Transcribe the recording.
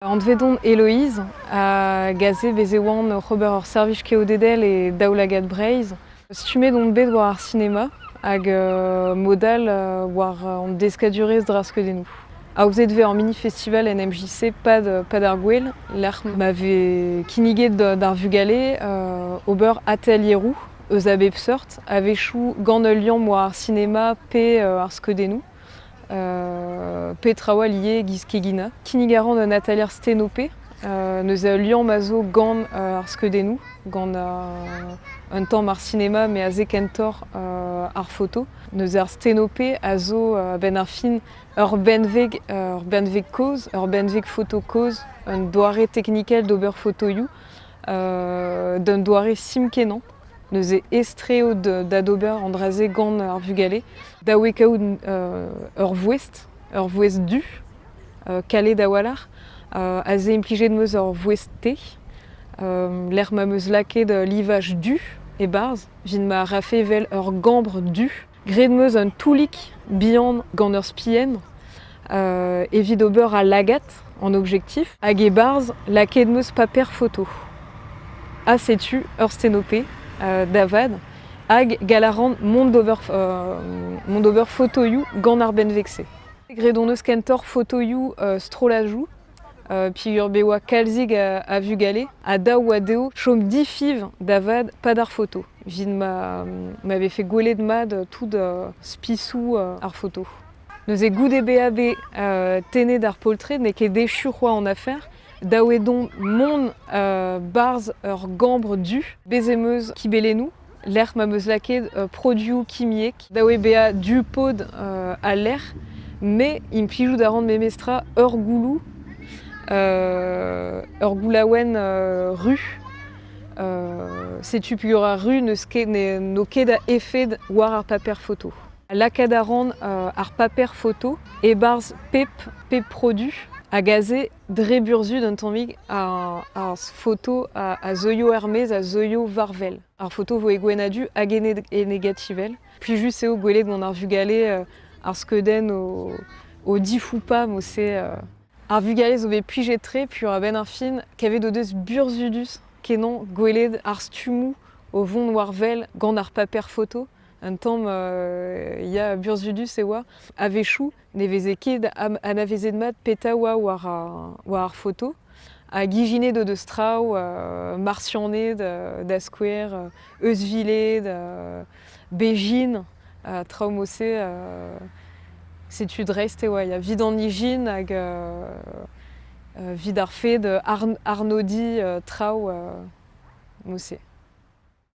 An vedon Héloïse a gazé bezeouan ober ur servij keodedel e daoulagad Breizh. Stumet on bet war ar cinéma hag modal war an deskadurez draskedenou. Aouzet ve an mini-festival en MJC pad ar gwell, l'ar m'ave kiniget d'ar vugale ober atelierou, eus a bep seurt, avechou gant ul liam war ar cinéma pe ar skedenou. Pe traoa lié giz kegina. Kinigaran un atelier sténopé, neus a liam a zo gant ar skedenou, gant un tamm ar cinéma me a ze kentor ar photo. Neus ar sténopé a zo ben ar fin ur benveg koz, ur benveg photo koz, un doare technikel d'ober photoioù, d'un doare simkenan. Neus e estreo d'adober an draze gant ar vugale. Daoue kaout ur voest du, kale da walar, a ze implijet meus ur voest te. L'er ma meus laket livaj du e barz, vin ma rafevel ur gambre du. Gret meus un toulik bihan gant ur spien, evit ober a lagat en objectif, hag e barz laket meus paper photo. A setu ur sténopé, davad, hag galaran mont d'ober photoioù gant ar benvegse. Gredon eus kentor photoioù strolajou, pi ur beoa kalzig a vugale, a daou a deo chom difiv davad pad ar photo. Vin m'ave fait gwelet mad tout spisou ar photo. Neus e goude beabe tenet ar poltred ne ket dechu c'hoa an afer, daou don mont barz ur gambre du, bezemeuz kibelennou, l'er ma meus laket produioù kimiek, daou bea du pod a l'er, me implijou da ran memestra ur goulou, ur goulaouen ru. Setu pigur ar ru no ket da efed war ar paper photo. Lakad a ran ar paper photo e barz pep produ a gaze dre burzud un tammig ar photo a zeuio hermez a zeuio varvel. Ar photo vo e gwenadu hag e negativel. Plijus eo gwelet gant ar vugale ar skeden o difoupa mo se ar vugale zo bet plijet tre pur a ben ar fin kavet o deus burzudus kenan gwelet ar stumou o vont warvel gant ar paper photo. Un tamm ya burzudus e oa avechou ne veze ket anavezet mat peta oa war ar photo. A gijinet deus traoù marsianet da skouer, eus vilet, bejin, traoù mose setu dreist e oa. Ya vid an ijin hag vid ar fed arnodi traoù mose.